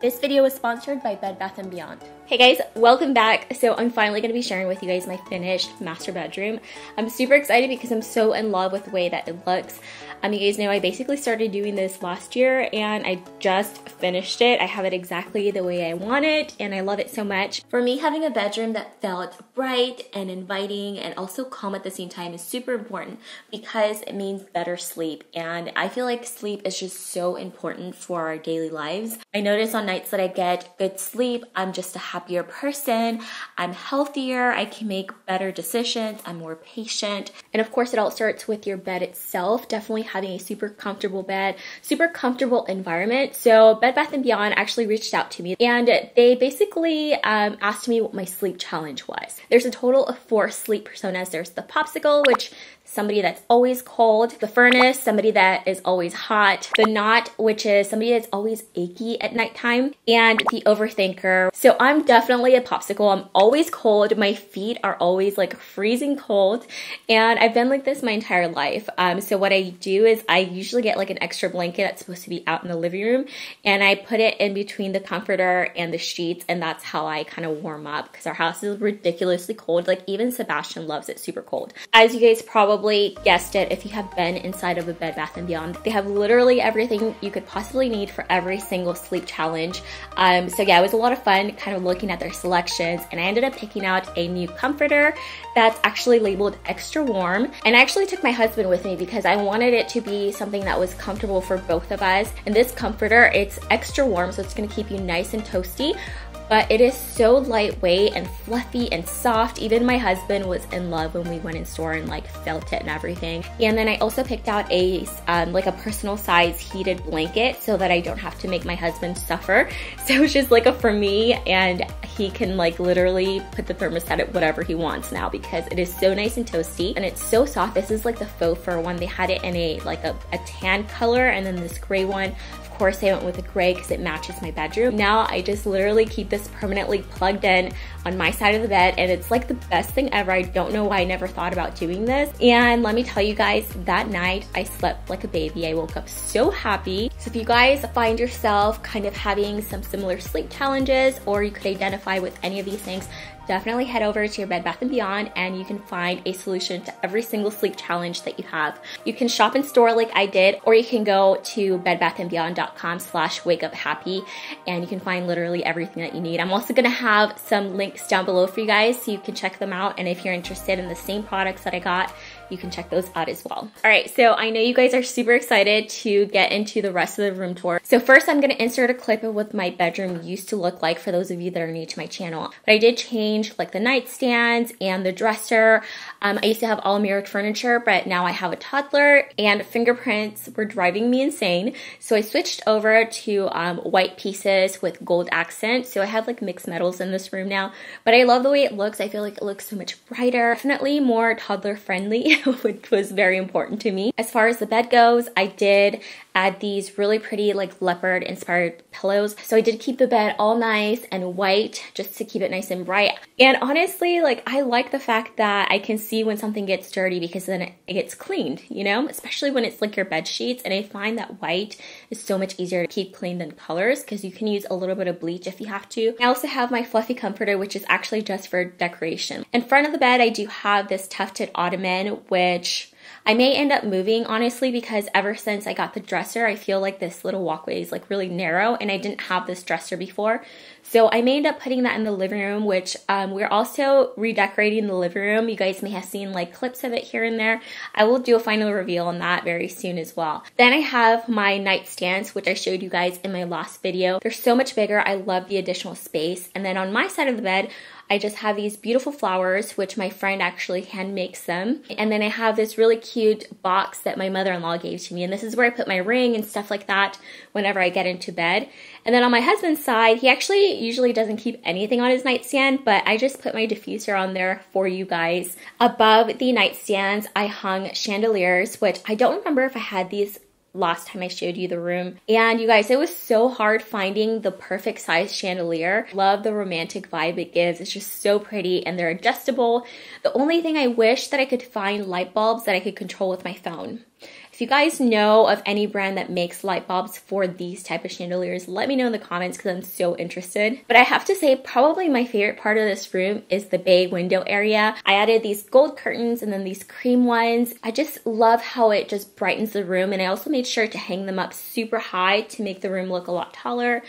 This video is sponsored by Bed Bath & Beyond. Hey guys, welcome back. So I'm finally going to be sharing with you guys my finished master bedroom. I'm super excited because I'm so in love with the way that it looks. You guys know I basically started doing this last year and I just finished it. I have it exactly the way I want it and I love it so much. For me, having a bedroom that felt bright and inviting and also calm at the same time is super important because it means better sleep. And I feel like sleep is just so important for our daily lives. I notice on nights that I get good sleep, I'm just a happier person, I'm healthier, I can make better decisions, I'm more patient. And of course, it all starts with your bed itself. Definitely having a super comfortable bed, super comfortable environment. So Bed Bath & Beyond actually reached out to me and they basically asked me what my sleep challenge was. There's a total of 4 sleep personas. There's the popsicle, which somebody that's always cold, the furnace, somebody that is always hot, the knot, which is somebody that's always achy at nighttime, and the overthinker. So I'm definitely a popsicle. I'm always cold. My feet are always like freezing cold, and I've been like this my entire life. So what I do is I usually get like an extra blanket that's supposed to be out in the living room, and I put it in between the comforter and the sheets, and that's how I kind of warm up because our house is ridiculously cold. Like even Sebastian loves it super cold. As you guys probably guessed it, if you have been inside of a Bed Bath & Beyond, they have literally everything you could possibly need for every single sleep challenge. So yeah, it was a lot of fun kind of looking at their selections, and I ended up picking out a new comforter that's actually labeled extra warm. And I actually took my husband with me because I wanted it to be something that was comfortable for both of us. And this comforter, it's extra warm, so it's gonna keep you nice and toasty, but it is so lightweight and fluffy and soft. Even my husband was in love when we went in store and like felt it and everything. And then I also picked out a like a personal size heated blanket so that I don't have to make my husband suffer. So it's just like a for me, and he can like literally put the thermostat at whatever he wants now because it is so nice and toasty and it's so soft. This is like the faux fur one. They had it in a tan color, and then this gray one. Of course, I went with a gray because it matches my bedroom. Now I just literally keep this permanently plugged in on my side of the bed, and it's like the best thing ever. I don't know why I never thought about doing this. And let me tell you guys, that night I slept like a baby. I woke up so happy. So if you guys find yourself kind of having some similar sleep challenges, or you could identify with any of these things, definitely head over to your Bed Bath & Beyond and you can find a solution to every single sleep challenge that you have. You can shop in store like I did, or you can go to bedbathandbeyond.com/wakeuphappy and you can find literally everything that you need. I'm also gonna have some links down below for you guys so you can check them out, and if you're interested in the same products that I got, you can check those out as well. All right, so I know you guys are super excited to get into the rest of the room tour. So first I'm gonna insert a clip of what my bedroom used to look like for those of you that are new to my channel. But I did change like the nightstands and the dresser. I used to have all mirrored furniture, but now I have a toddler and fingerprints were driving me insane. So I switched over to white pieces with gold accents. So I have like mixed metals in this room now, but I love the way it looks. I feel like it looks so much brighter, definitely more toddler friendly, which was very important to me. As far as the bed goes, I did add these really pretty like leopard inspired pillows. So I did keep the bed all nice and white just to keep it nice and bright. And honestly, like I like the fact that I can see when something gets dirty because then it gets cleaned, you know, especially when it's like your bed sheets. And I find that white is so much easier to keep clean than colors because you can use a little bit of bleach if you have to. I also have my fluffy comforter, which is actually just for decoration. In front of the bed, I do have this tufted ottoman, which I may end up moving, honestly, because ever since I got the dresser, I feel like this little walkway is like really narrow and I didn't have this dresser before. So I may end up putting that in the living room, which we're also redecorating the living room. You guys may have seen like clips of it here and there. I will do a final reveal on that very soon as well. Then I have my nightstands, which I showed you guys in my last video. They're so much bigger. I love the additional space. And then on my side of the bed, I just have these beautiful flowers, which my friend actually hand makes them. And then I have this really cute box that my mother-in-law gave to me. And this is where I put my ring and stuff like that whenever I get into bed. And then on my husband's side, he actually usually doesn't keep anything on his nightstand, but I just put my diffuser on there for you guys. Above the nightstands, I hung chandeliers, which I don't remember if I had these last time I showed you the room. And you guys, it was so hard finding the perfect size chandelier. Love the romantic vibe it gives. It's just so pretty and they're adjustable. The only thing I wish that I could find light bulbs that I could control with my phone. I If you guys know of any brand that makes light bulbs for these type of chandeliers, let me know in the comments because I'm so interested. But I have to say, probably my favorite part of this room is the bay window area. I added these gold curtains and then these cream ones. I just love how it just brightens the room, and I also made sure to hang them up super high to make the room look a lot taller.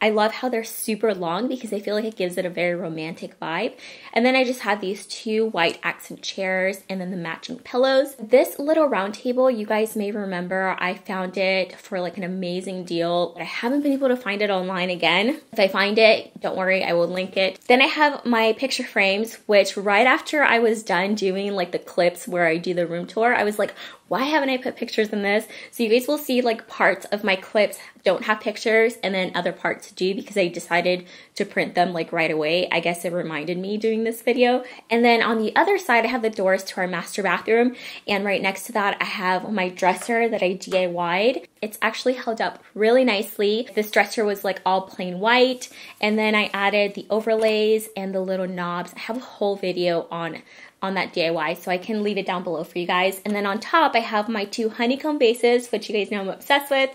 I love how they're super long because I feel like it gives it a very romantic vibe. And then I just had these 2 white accent chairs and then the matching pillows. This little round table, you guys may remember, I found it for like an amazing deal. I haven't been able to find it online again. If I find it, don't worry, I will link it. Then I have my picture frames, which right after I was done doing like the clips where I do the room tour, I was like, why haven't I put pictures in this? So you guys will see like parts of my clips don't have pictures and then other parts do, because I decided to print them like right away. I guess it reminded me doing this video. And then on the other side, I have the doors to our master bathroom. And right next to that, I have my dresser that I DIY'd. It's actually held up really nicely. This dresser was like all plain white. And then I added the overlays and the little knobs. I have a whole video on that DIY, so I can leave it down below for you guys. And then on top, I have my 2 honeycomb vases, which you guys know I'm obsessed with.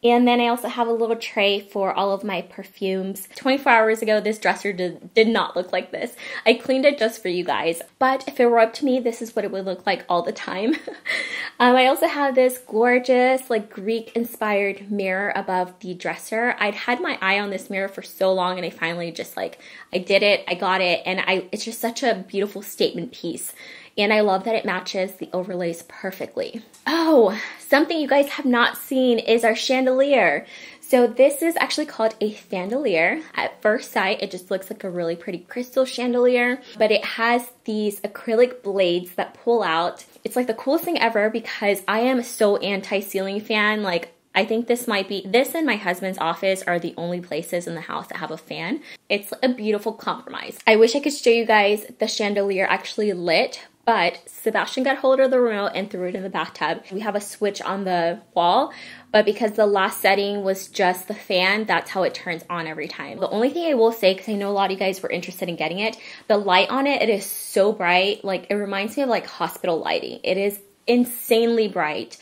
And then I also have a little tray for all of my perfumes. 24 hours ago, this dresser did not look like this. I cleaned it just for you guys. But if it were up to me, this is what it would look like all the time. I also have this gorgeous, like Greek-inspired mirror above the dresser. I'd had my eye on this mirror for so long, and I finally just like, I did it, I got it, and it's just such a beautiful statement piece. And I love that it matches the overlays perfectly. Oh, something you guys have not seen is our chandelier. So this is actually called a chandelier. At first sight, it just looks like a really pretty crystal chandelier, but it has these acrylic blades that pull out. It's like the coolest thing ever because I am so anti-ceiling fan. Like, I think this might be, this and my husband's office are the only places in the house that have a fan. It's a beautiful compromise. I wish I could show you guys the chandelier actually lit, but Sebastian got hold of the remote and threw it in the bathtub. We have a switch on the wall, but because the last setting was just the fan, that's how it turns on every time. The only thing I will say, because I know a lot of you guys were interested in getting it, the light on it, it is so bright. Like, it reminds me of like hospital lighting. It is insanely bright.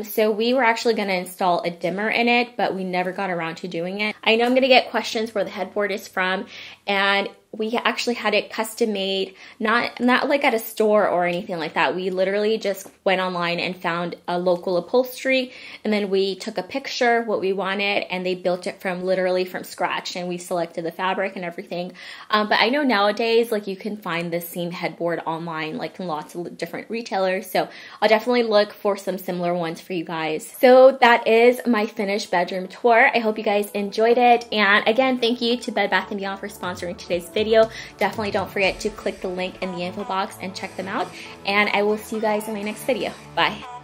So we were actually going to install a dimmer in it, but we never got around to doing it. I know I'm going to get questions where the headboard is from, and we actually had it custom made, not like at a store or anything like that. We literally just went online and found a local upholstery, and then we took a picture what we wanted, and they built it literally from scratch, and we selected the fabric and everything. But I know nowadays, like, you can find the same headboard online, like in lots of different retailers. So I'll definitely look for some similar ones for you guys. So that is my finished bedroom tour. I hope you guys enjoyed it. And again, thank you to Bed Bath & Beyond for sponsoring today's video. Definitely don't forget to click the link in the info box and check them out. And I will see you guys in my next video. Bye.